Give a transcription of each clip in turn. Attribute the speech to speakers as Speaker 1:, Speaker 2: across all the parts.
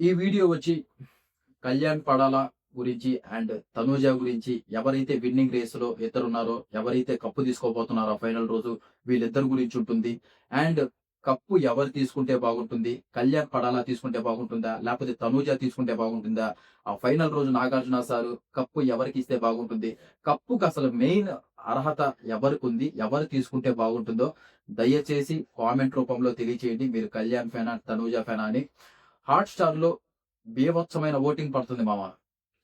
Speaker 1: ఈ వీడియో వచ్చి కళ్యాణ్ పడాల గురించి అండ్ తనూజ గురించి, ఎవరైతే విన్నింగ్ రేస్‌లో ఇద్దరున్నారో, ఎవరైతే కప్పు తీసుకోబోతున్నారో ఫైనల్ రోజు వీళ్ళిద్దరి గురించి ఉంటుంది. అండ్ కప్పు ఎవరు తీసుకుంటే బాగుంటుంది? కళ్యాణ్ పడాలా తీసుకుంటే బాగుంటుందా? లేకపోతే తనూజ తీసుకుంటే బాగుంటుందా? ఆ ఫైనల్ రోజు నాగార్జున సారు కప్పు ఎవరికిస్తే బాగుంటుంది? కప్పుకసలు మెయిన్ అర్హత ఎవరికుంది? ఎవరు తీసుకుంటే బాగుంటుందో దయచేసి కామెంట్ రూపంలో తెలియచేయండి. మీరు కళ్యాణ్ ఫానా? తనూజ ఫానా అని. హాట్‌స్టార్‌లో బీభత్సమైన ఓటింగ్ పడుతుంది మామ.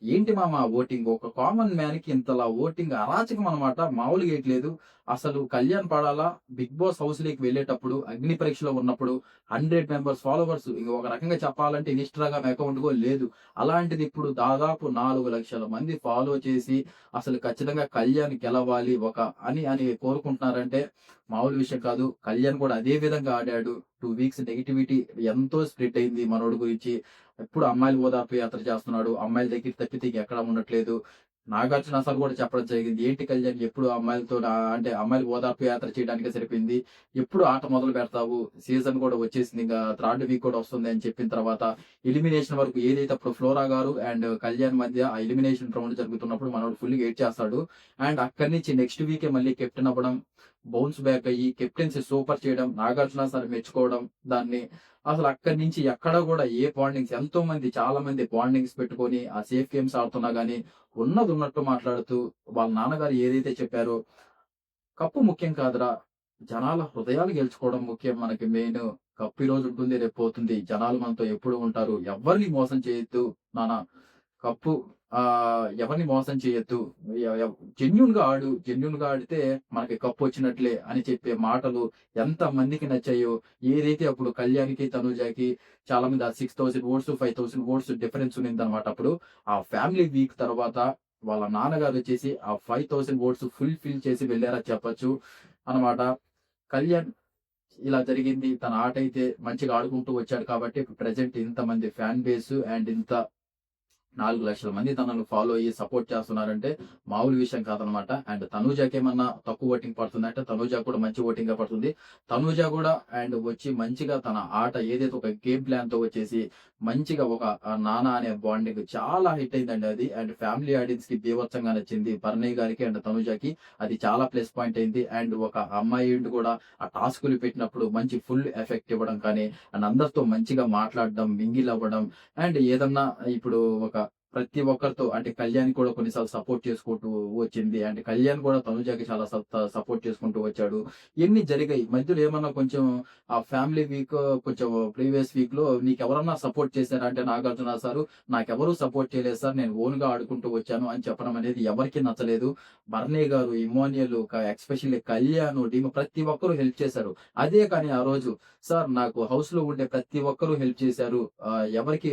Speaker 1: ఏంటి మామ ఓటింగ్? ఒక కామన్ మ్యాన్‌కి ఇంతలా ఓటింగ్ అరాచకం అన్నమాట. మామూలుగా ఏయట్లేదు. అసలు కళ్యాణ్ పడాల బిగ్ బాస్ హౌస్‌లోకి వెళ్ళేటప్పుడు, అగ్ని పరీక్షలో ఉన్నప్పుడు 100 మెంబర్స్ ఫాలోవర్స్ ఇంక ఒక రకంగా చెప్పాలంటే ఇన్‌స్టాగ్రామ్ అకౌంట్ కూడా లేదు. అలాంటిది ఇప్పుడు దాదాపు 4,00,000 మంది ఫాలో చేసి అసలు ఖచ్చితంగా కళ్యాణ్ గెలవాలి అని కోరుకుంటున్నారంటే మామూలు విషయం కాదు. కళ్యాణ్ కూడా అదే విధంగా ఆడాడు. 2 వీక్స్ నెగటివిటీ ఎంతో స్ప్రెడ్ అయింది మనోడి గురించి. ఎప్పుడు అమ్మాయిలు ఓదార్పు యాత్ర చేస్తున్నాడు. అమ్మాయిల దగ్గర తప్పితే ఇంకెక్కడ ఉండట్లేదు. నాగార్జున సార్ కూడా చెప్పడం జరిగింది. ఏంటి కళ్యాణ్ ఎప్పుడు అమ్మాయిలతో అంటే అమ్మాయిలు ఓదార్పు యాత్ర చేయడానికే సరిపోయింది. ఎప్పుడు ఆట మొదలు పెడతావు? సీజన్ కూడా వచ్చేసింది. ఇంక థర్డ్ వీక్ కూడా వస్తుంది అని చెప్పిన తర్వాత ఎలిమినేషన్ వరకు ఏదైతే అప్పుడు ఫ్లోరా గారు అండ్ కళ్యాణ్ మధ్య ఆ ఎలిమినేషన్ రౌండ్ జరుగుతున్నప్పుడు మనోడు ఫుల్‌గా ఏడ్చేస్తాడు. అండ్ అక్కడి నుంచి నెక్స్ట్ వీకే మళ్ళీ కెప్టెన్ అవ్వడం, బౌన్స్ బ్యాక్ అయ్యి కెప్టెన్సీ సూపర్ చేయడం, నాగార్జున సార్ మెచ్చుకోవడం దాన్ని. అసలు అక్కడి నుంచి ఎక్కడ గూడా ఏ బాండింగ్స్ ఎంతోమంది చాలా మంది బాండింగ్స్ పెట్టుకొని ఆ సేఫ్ గేమ్స్ ఆడుతున్నా గాని, ఉన్నదున్నట్టు మాట్లాడుతూ వాళ్ళ నాన్నగారు ఏదైతే చెప్పారో, "కప్పు ముఖ్యం కాదురా! జనాల హృదయాలు గెలుచుకోవడం ముఖ్యం మనకి మెయిను. కప్పు ఈరోజు ఉంటుంది, రేపు పోతుంది. జనాలు మనతో ఎప్పుడు ఉంటారు. ఎవ్వరిని మోసం చేయొద్దు నాన్న. కప్పు ఎవరిని మోసం చేయొద్దు. ఎ ఎవ్ జెన్యూన్‌గా ఆడు. జెన్యూన్‌గా ఆడితే మనకి కప్పొచ్చినట్లే" అని చెప్పే మాటలు ఎంత మందికి నచ్చాయో. ఏదైతే అప్పుడు కళ్యాణ్‌కి, తనూజకి చాలా మంది ఆ 6,000 ఓట్స్, 5,000 ఓట్స్ డిఫరెన్స్ ఉన్నిందనమాట అప్పుడు. ఆ ఫ్యామిలీ వీక్ తర్వాత వాళ్ళ నాన్నగారొచ్చేసి ఆ 5,000 ఓట్స్ ఫుల్‌ఫిల్ చేసి వెళ్లారని చెప్పొచ్చు అనమాట. కళ్యాణ్ ఇలా జరిగింది. తన ఆటైతే మంచిగా ఆడుకుంటూ వచ్చాడు కాబట్టి ప్రెజెంట్ ఇంతమంది ఫ్యాన్ బేస్ అండ్ ఇంత 4,00,000 మంది తనను ఫాలో అయ్యి సపోర్ట్ చేస్తున్నారంటే మామూలు విషయం కాదనమాట. అండ్ తనూజకేమన్నా తక్కువ ఓటింగ్ పడుతుందంటే తనూజ కూడా మంచి ఓటింగే పడుతుంది. తనూజ కూడా అండ్ వచ్చి మంచిగా తన ఆట ఏదైతే ఒక గేమ్ ప్లాన్‌తో వచ్చేసి మంచిగా ఒక 'నాన్న' అనే బాండింగ్ చాలా హిట్ అయిందండి అది. అండ్ ఫ్యామిలీ ఆడియన్స్‌కి బీభత్సంగా నచ్చింది. భరణి గారికి అండ్ తనూజకి అది చాలా ప్లస్ పాయింట్ అయింది. అండ్ ఒక అమ్మాయి ఉండి కూడా ఆ టాస్క్‌లు పెట్టినప్పుడు మంచి ఫుల్ ఎఫెక్ట్ ఇవ్వడం కానీ, అండ్ అందరితో మంచిగా మాట్లాడడం, మింగిల్ అవ్వడం అండ్ ఏదన్నా ఇప్పుడు ఒక ప్రతి ఒక్కరితో అంటే కళ్యాణ్ కూడా కొన్ని సార్లు సపోర్ట్ చేసుకుంటూ వచ్చింది. అంటే కళ్యాణ్ కూడా తనుజకి చాలా సపోర్ట్ చేసుకుంటూ వచ్చాడు. ఇయన్నీ జరిగాయి. మధ్యలో ఏమన్నా కొంచెం ఆ ఫ్యామిలీ వీక్ కొంచెం ప్రీవియస్ వీక్‌లో నీకెవరన్నా సపోర్ట్ చేసారా అంటే నాగార్జున సారు నాకెవరు సపోర్ట్ చేయలేదు సార్. నేను ఓన్‌గా ఆడుకుంటూ వచ్చాను అని చెప్పడం అనేది ఎవరికీ నచ్చలేదు. భరణి గారు, ఇమ్మోనియల్ ఎస్పెషల్లీ కళ్యాణ్, ప్రతి ఒక్కరు హెల్ప్ చేశారు. అదే కానీ ఆ రోజు సార్ నాకు హౌస్‌లో ఉండే ప్రతి ఒక్కరు హెల్ప్ చేశారు. ఎవరికీ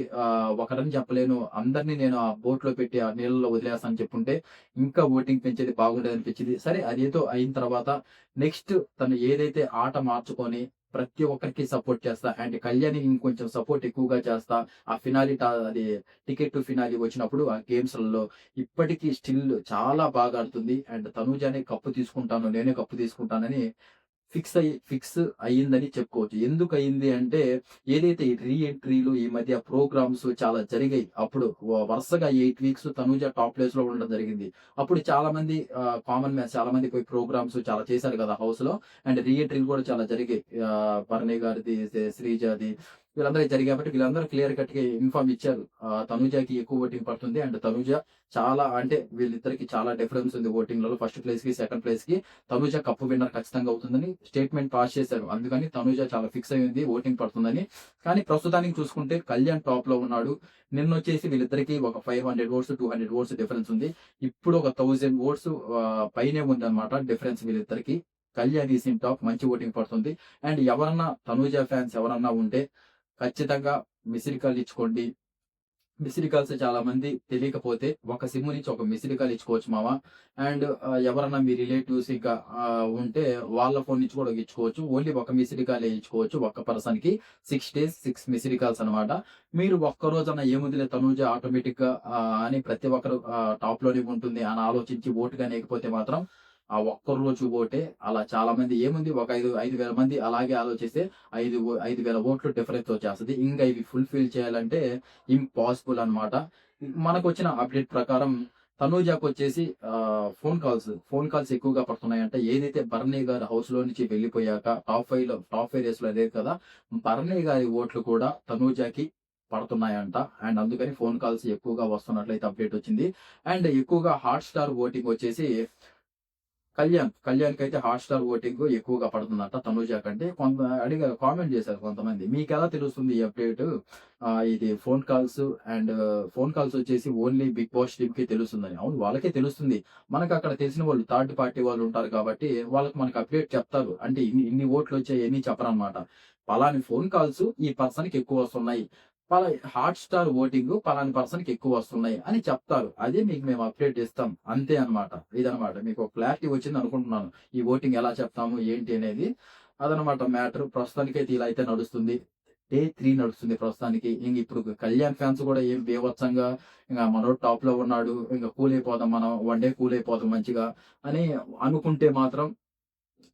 Speaker 1: ఒకరని చెప్పలేను. అందరిని నేను ఆ బోట్‌లో పెట్టి ఆ నీళ్ళలో వదిలేస్తా అని చెప్పుంటే ఇంకా ఓటింగ్ పెంచేది బాగుండేదనిపించింది. సరే అదేదో అయిన తర్వాత నెక్స్ట్ తను ఏదైతే ఆట మార్చుకొని ప్రతి ఒక్కరికి సపోర్ట్ చేస్తా అండ్ కళ్యాణ్‌కి ఇంకొంచెం సపోర్ట్ ఎక్కువగా చేస్తా. ఆ ఫినాలి అది టికెట్ టు ఫినాలి వచ్చినప్పుడు ఆ గేమ్స్‌లలో ఇప్పటికి స్టిల్ చాలా బాగా ఆడుతుంది. అండ్ తనూజనే కప్పు తీసుకుంటాను. నేనే కప్పు తీసుకుంటానని ఫిక్స్ అయ్యిందని చెప్పుకోవచ్చు. ఎందుకయింది అంటే, ఏదైతే ఈ రీ ఎంట్రీలు ఈ మధ్య ప్రోగ్రామ్స్ చాలా జరిగాయి. అప్పుడు వరుసగా 8 వీక్స్ తనూజ టాప్ ప్లేస్‌లో ఉండడం జరిగింది. అప్పుడు చాలా మంది కామన్ మ్యాన్ చాలా మంది పోయి ప్రోగ్రామ్స్ చాలా చేశారు కదా హౌస్‌లో. అండ్ రీ ఎంట్రీలు కూడా చాలా జరిగాయి. భరణి గారిది, శ్రీజాది వీళ్ళందరికి జరిగాయి కాబట్టి వీళ్ళందరూ క్లియర్ కట్‌గా ఇన్ఫార్మ్ ఇచ్చారు. తనూజకి ఎక్కువ ఓటింగ్ పడుతుంది. అండ్ తనూజ చాలా అంటే వీళ్ళిద్దరికి చాలా డిఫరెన్స్ ఉంది ఓటింగ్‌లలో. ఫస్ట్ ప్లేస్‌కి, సెకండ్ ప్లేస్‌కి తనూజ కప్ విన్నర్ ఖచ్చితంగా అవుతుందని స్టేట్‌మెంట్ పాస్ చేశారు. అందుకని తనూజ చాలా ఫిక్స్ అయింది ఓటింగ్ పడుతుందని. కానీ ప్రస్తుతానికి చూసుకుంటే కళ్యాణ్ టాప్‌లో ఉన్నాడు. నిన్నొచ్చేసి వీళ్ళిద్దరికీ ఒక 500 ఓట్స్, 200 ఓట్స్ డిఫరెన్స్ ఉంది. ఇప్పుడు ఒక 1000 ఓట్స్ పైనే ఉందన్నమాట డిఫరెన్స్ వీళ్ళిద్దరికీ. కళ్యాణ్ ఈస్ ఇన్ టాప్ మంచి ఓటింగ్ పడుతుంది. అండ్ ఎవరన్నా తనూజ ఫ్యాన్స్ ఎవరన్నా ఉంటే ఖచ్చితంగా మిస్డ్ కాల్ ఇచ్చుకోండి. మిస్డ్ కాల్స్ చాలా మంది తెలియకపోతే ఒక సిమ్ నుంచి ఒక మిస్డ్ కాల్ ఇచ్చుకోవచ్చు మామ. అండ్ ఎవరన్నా మీ రిలేటివ్స్ ఇంకా ఉంటే వాళ్ళ ఫోన్ నుంచి కూడా ఇచ్చుకోవచ్చు. ఓన్లీ ఒక మిస్డ్ కాలే ఇచ్చుకోవచ్చు. ఒక్క పర్సన్‌కి 6 డేస్ 6 మిస్డ్ కాల్స్ అన్నమాట. మీరు ఒక్క రోజన్నా ఏముందిలే తనూజ ఆటోమేటిక్‌గా అని ప్రతి ఒక్కరు టాప్‌లోనే ఉంటుంది అని ఆలోచించి ఓటు గాని ఎయకపోతే మాత్రం ఆ ఒక్క రోజు ఓటే అలా చాలా మంది ఏముంది ఒక 5,000 మంది అలాగే ఆలోచిస్తే 5,000 ఓట్లు డిఫరెన్స్ వచ్చేస్తది. ఇంగా ఇవి ఫుల్‌ఫిల్ చేయాలంటే ఇంపాసిబుల్ అన్నమాట. మనకొచ్చిన అప్‌డేట్ ప్రకారం తనూజాకొచ్చేసి ఫోన్ కాల్స్ ఎక్కువగా పడుతున్నాయంట. ఏదైతే భరణి గారు హౌస్‌లో నుంచి వెళ్ళిపోయాక టాప్ 5 రేస్‌లో లేదు కదా! భరణి గారి ఓట్లు కూడా తనూజాకి పడుతున్నాయంట. అండ్ అందుకని ఫోన్ కాల్స్ ఎక్కువగా వస్తున్నట్లయితే అప్‌డేట్ వచ్చింది. అండ్ ఎక్కువగా హాట్‌స్టార్ ఓటింగ్ వచ్చేసి కళ్యాణ్‌కైతే హాట్‌స్టార్ ఓటింగ్ ఎక్కువగా పడుతుందంట తనూజ కంటే. కామెంట్ చేశారు కొంతమంది. మీకెలా తెలుస్తుంది ఈ అప్‌డేటు? ఇది ఫోన్ కాల్స్ వచ్చేసి ఓన్లీ 'బిగ్ బాస్' టీమ్‌కే తెలుస్తుందని. అవును, వాళ్ళకే తెలుస్తుంది. మనకక్కడ తెలిసిన వాళ్ళు థర్డ్ పార్టీ వాళ్ళు ఉంటారు కాబట్టి వాళ్ళకి మనకు అప్‌డేట్ చెప్తారు. అంటే ఇన్ని ఇన్ని ఓట్లొచ్చాయి ఇయన్నీ చెప్పరనమాట. పలాని ఫోన్ కాల్స్ ఈ పర్సన్‌కి ఎక్కువొస్తున్నాయి. హాట్‌స్టార్ ఓటింగు పలానా పర్సన్‌కి ఎక్కువొస్తున్నాయి అని చెప్తారు. అదే మీకు మేము అప్‌డేట్ ఇస్తాం. అంతే అన్నమాట. ఇదన్నమాట. మీకు ఒక క్లారిటీ వచ్చిందనుకుంటున్నాను. ఈ ఓటింగ్ ఎలా చెప్తాము ఏంటి అనేది. అదనమాట మ్యాటర్. ప్రస్తుతానికైతే ఇలా అయితే నడుస్తుంది. డే 3 నడుస్తుంది ప్రస్తుతానికి. ఇప్పుడు కళ్యాణ్ ఫ్యాన్స్ కూడా ఏం బీభత్సంగా ఇంగ మనోడు టాప్‌లో ఉన్నాడు. ఇంక కూల్ అయిపోదాం మనం. వన్ డే కూల్ అయిపోదాం మంచిగా అని అనుకుంటే మాత్రం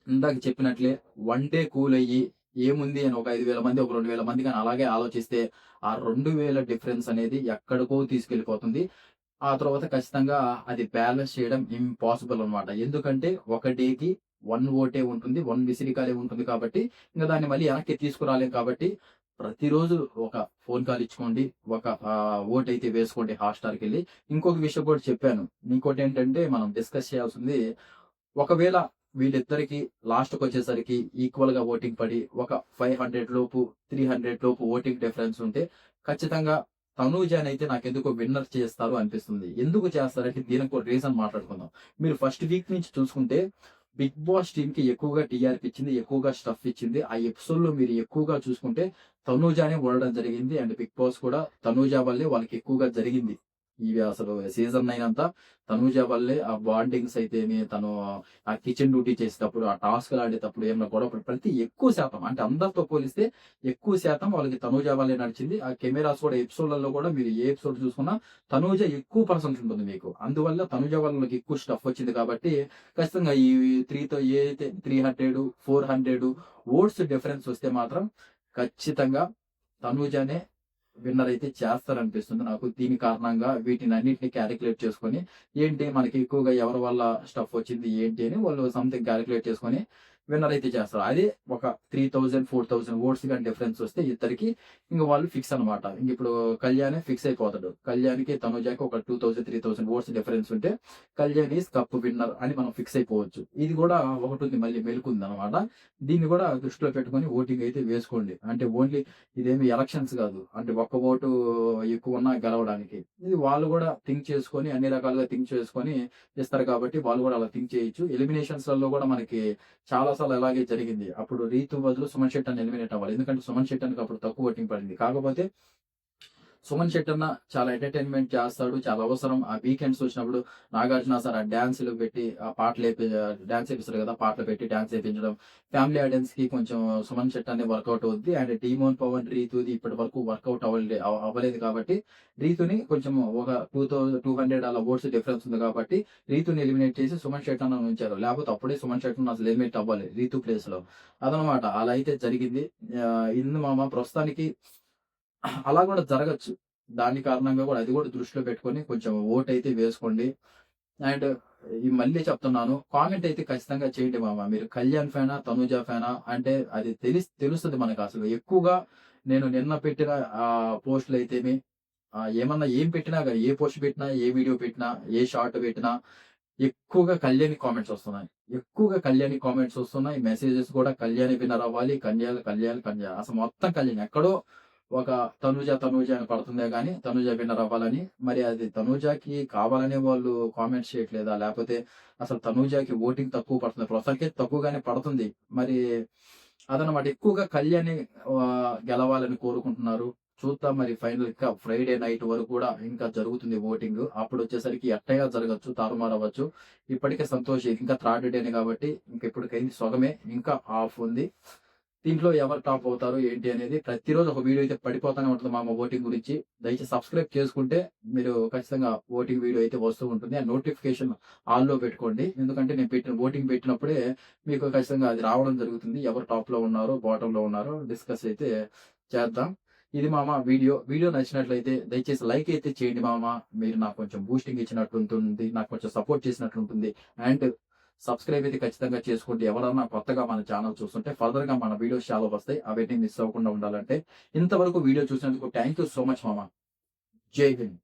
Speaker 1: ఇందాక చెప్పినట్లే వన్ డే కూల్ అయ్యి ఏముంది అని ఒక 5,000 మంది, ఒక 2,000 మంది గాని అలాగే ఆలోచిస్తే ఆ 2,000 డిఫరెన్స్ అనేది ఎక్కడికో తీసుకెళ్ళిపోతుంది. ఆ తర్వాత ఖచ్చితంగా అది బ్యాలెన్స్ చేయడం ఇంపాసిబుల్ అన్నమాట. ఎందుకంటే ఒక డేకి 1 ఓటే ఉంటుంది. 1 విసిరికలే ఉంటుంది కాబట్టి ఇంక దాన్ని మళ్ళీ వెనక్కి తీసుకురాలేం కాబట్టి ప్రతిరోజు ఒక ఫోన్ కాల్ ఇచ్చుకోండి. ఒక ఓటైతే వేసుకోండి హాట్‌స్టార్‌కెళ్ళి. ఇంకొక విషయం కూడా చెప్పాను. ఇంకోటేంటంటే మనం డిస్కస్ చేయాల్సింది ఒకవేళ వీళ్ళిద్దరికీ లాస్ట్‌కొచ్చేసరికి ఈక్వల్‌గా ఓటింగ్ పడి ఒక 500 లోపు, 300 లోపు ఓటింగ్ డిఫరెన్స్ ఉంటే ఖచ్చితంగా తనూజనైతే నాకెందుకో విన్నర్ చేస్తారు అనిపిస్తుంది. ఎందుకు చేస్తారంటే దీనికో రీజన్ మాట్లాడుకుందాం. మీరు ఫస్ట్ వీక్ నుంచి చూసుకుంటే 'బిగ్ బాస్' టీమ్‌కి ఎక్కువగా టీఆర్‌పీ ఇచ్చింది. ఎక్కువగా స్టఫ్ ఇచ్చింది. ఆ ఎపిసోడ్‌లో మీరు ఎక్కువగా చూసుకుంటే తనూజానే ఓడడం జరిగింది. అండ్ 'బిగ్ బాస్' కూడా తనూజ వల్లే వాళ్ళకి ఎక్కువగా జరిగింది. ఇవి అసలు సీజన్ 9 అంతా తనూజ వల్లే ఆ బాండింగ్స్ అయితేమి, తను ఆ కిచెన్ డ్యూటీ చేసేటప్పుడు, ఆ టాస్క్‌లు ఆడేటప్పుడు ఏమన్నా గొడవ ఎక్కువ శాతం అంటే అందరితో పోలిస్తే ఎక్కువ శాతం వాళ్ళకి తనూజ వల్లే నడిచింది. ఆ కెమెరాస్ కూడా ఎపిసోడ్‌లలో కూడా మీరు ఏ ఎపిసోడ్ చూసుకున్నా తనూజ ఎక్కువ పర్సెంట్ ఉంటుంది మీకు. అందువల్ల తనూజ వాళ్ళకి ఎక్కువ స్టఫ్ వచ్చింది కాబట్టి ఖచ్చితంగా ఈ 3తో ఏదైతే 300, 400 ఓట్స్ డిఫరెన్స్ వస్తే మాత్రం ఖచ్చితంగా తనూజనే విన్నర్ అయితే చేస్తారనిపిస్తుంది నాకు. దీని కారణంగా వీటినన్నిటిని కాలిక్యులేట్ చేసుకొని, ఏంటి మనకి ఎక్కువగా ఎవరి వల్ల స్టఫ్ వచ్చింది ఏంటి అని వాళ్ళు సంథింగ్ కాలిక్యులేట్ చేసుకొని విన్నర్ అయితే చేస్తారు. అదే ఒక 3,000, 4,000 ఓట్స్ గాని డిఫరెన్స్ వస్తే ఇద్దరికి ఇంక వాళ్ళు ఫిక్స్ అనమాట. ఇంగిప్పుడు కళ్యాణే ఫిక్స్ అయిపోతాడు. కళ్యాణ్‌కి, తనుజాకి ఒక 2,000, 3,000 ఓట్స్ డిఫరెన్స్ ఉంటే కళ్యాణ్ ఈస్ కప్ విన్నర్ అని మనం ఫిక్స్ అయిపోవచ్చు. ఇది కూడా ఒకటుంది మళ్ళీ మెలికుందనమాట. దీన్ని కూడా దృష్టిలో పెట్టుకొని ఓటింగ్ అయితే వేసుకోండి. అంటే ఓన్లీ ఇదేమి ఎలక్షన్స్ గాదు. అంటే ఒక్క ఓటు ఎక్కువున్నా గెలవడానికి. ఇది వాళ్ళు గూడా థింక్ చేసుకొని, అన్ని రకాలుగా థింక్ చేసుకొని ఇస్తారు కాబట్టి, వాళ్ళు గూడా అలా థింక్ చేయొచ్చు. ఎలిమినేషన్స్‌లలో గూడా మనకి చాలా సార్లు అలాగే జరిగింది. అప్పుడు 'రీతు' బదులు 'సుమన్ శెట్టి' అని ఎలిమినేట్ అవ్వాలి. ఎందుకంటే 'సుమన్ శెట్టి'కి అప్పుడు తక్కువ ఓటింగ్ పడింది. కాకపోతే సుమన్ శెట్టన్న చాలా ఎంటర్‌టైన్‌మెంట్ చేస్తాడు. చాలా అవసరం. ఆ వీకెండ్స్ వచ్చినప్పుడు నాగార్జున సార్ ఆ డాన్స్‌లు పెట్టి, ఆ డాన్స్ ఏపిస్తాడు కదా! పాటలు పెట్టి డాన్స్ ఏపించడం. ఫ్యామిలీ ఆడియన్స్‌కి కొంచెం సుమన్ శెట్టనే వర్కౌట్ అవుద్ది. అండ్ 'డీమోన్ పవన్', 'రీతుది' ఇప్పటి వరకు వర్కౌట్ అవ్వలేదు కాబట్టి, రీతుని కొంచెం ఒక 200 అలా ఓట్స్ డిఫరెన్స్ ఉంది కాబట్టి, రీతుని ఎలిమినేట్ చేసి సుమన్ శెట్టన్నను ఉంచారు. లేకపోతే అప్పుడే సుమన్ శెట్టన్న అసలు ఎలిమినేట్ అవ్వాలి రీతు ప్లేస్‌లో. అదనమాట. అలా అయితే జరిగింది. ఇందు మామ ప్రస్తుతానికి అలా గూడా జరగొచ్చు. దాని కారణంగా గూడా అది గూడా దృష్టిలో పెట్టుకొని కొంచెం ఓటైతే వేసుకోండి. అండ్ మళ్ళీ చెప్తున్నాను. కామెంట్ అయితే ఖచ్చితంగా చేయండి మామ. మీరు 'కళ్యాణ్' ఫ్యానా? 'తనూజ' ఫ్యానా? అంటే అది తెలుస్తది మనకసలు. ఎక్కువగా నేను నిన్న పెట్టిన పోస్ట్‌లయితేమి ఏమన్నా ఏం పెట్టినా గాని, ఏ పోస్ట్ పెట్టినా, ఏ వీడియో పెట్టినా, ఏ షార్ట్ పెట్టినా ఎక్కువగా కళ్యాణి కామెంట్స్ వస్తున్నాయి. ఎక్కువగా కళ్యాణి కామెంట్స్ వస్తున్నాయి. మెసేజెస్ కూడా కళ్యాణి విన్నర్ అవ్వాలి. కళ్యాణ్ అసలు మొత్తం కళ్యాణి. ఎక్కడో ఒక తనూజ అని పడుతుందే గానీ, తనూజ విన్నర్ అవ్వాలని. మరి అది తనూజకి కావాలనే వాళ్ళు కామెంట్స్ చేయట్లేదా? లేపోతే అసలు తనూజకి ఓటింగ్ తక్కువ పడుతుంది. ప్రస్తుతానికైతే తక్కువగానే పడుతుంది. మరి అదనమాట. ఎక్కువగా కళ్యాణి గెలవాలని కోరుకుంటున్నారు. చూద్దాం మరి ఫైనల్ ఇంకా ఫ్రైడే నైట్ వరకు కూడా ఇంకా జరుగుతుంది ఓటింగ్. అప్పుడొచ్చేసరికి ఎట్టైనా జరగొచ్చు. తారుమారవ్వచ్చు. ఇప్పటికే సంతోష్ ఇంకా థర్డ్ డేనే కాబట్టి ఇంక ఇప్పటికైంది సగమే. ఇంకా హాఫ్ ఉంది. దీంట్లో ఎవరు టాప్ అవుతారు ఏంటి అనేది ప్రతిరోజు ఒక వీడియో అయితే పడిపోతానే ఉంటుంది మామ ఓటింగ్ గురించి. దయచేసి సబ్స్క్రైబ్ చేసుకుంటే మీరు ఖచ్చితంగా ఓటింగ్ వీడియో అయితే వస్తూ ఉంటుంది. ఆ నోటిఫికేషన్ ఆన్‌లో పెట్టుకోండి. ఎందుకంటే నేను ఓటింగ్ పెట్టినప్పుడే మీకు ఖచ్చితంగా అది రావడం జరుగుతుంది. ఎవరు టాప్‌లో ఉన్నారో, బాటమ్‌లో ఉన్నారో డిస్కస్ అయితే చేద్దాం. ఇది మామ వీడియో. వీడియో నచ్చినట్లయితే దయచేసి లైక్ అయితే చేయండి మామ. మీరు నాకు కొంచెం బూస్టింగ్ ఇచ్చినట్టు ఉంటుంది. నాకు కొంచెం సపోర్ట్ చేసినట్టు ఉంటుంది. అండ్ సబ్స్క్రైబ్ అయితే ఖచ్చితంగా చేసుకోండి. ఎవరన్నా కొత్తగా మన ఛానల్ చూస్తుంటే ఫర్దర్‌గా మన వీడియోస్ చాలా వస్తాయి. అవన్నీ మిస్ అవ్వకుండా ఉండాలంటే. ఇంతవరకు వీడియో చూసినందుకు థాంక్ యూ సో మచ్ మామ. జై హింద్.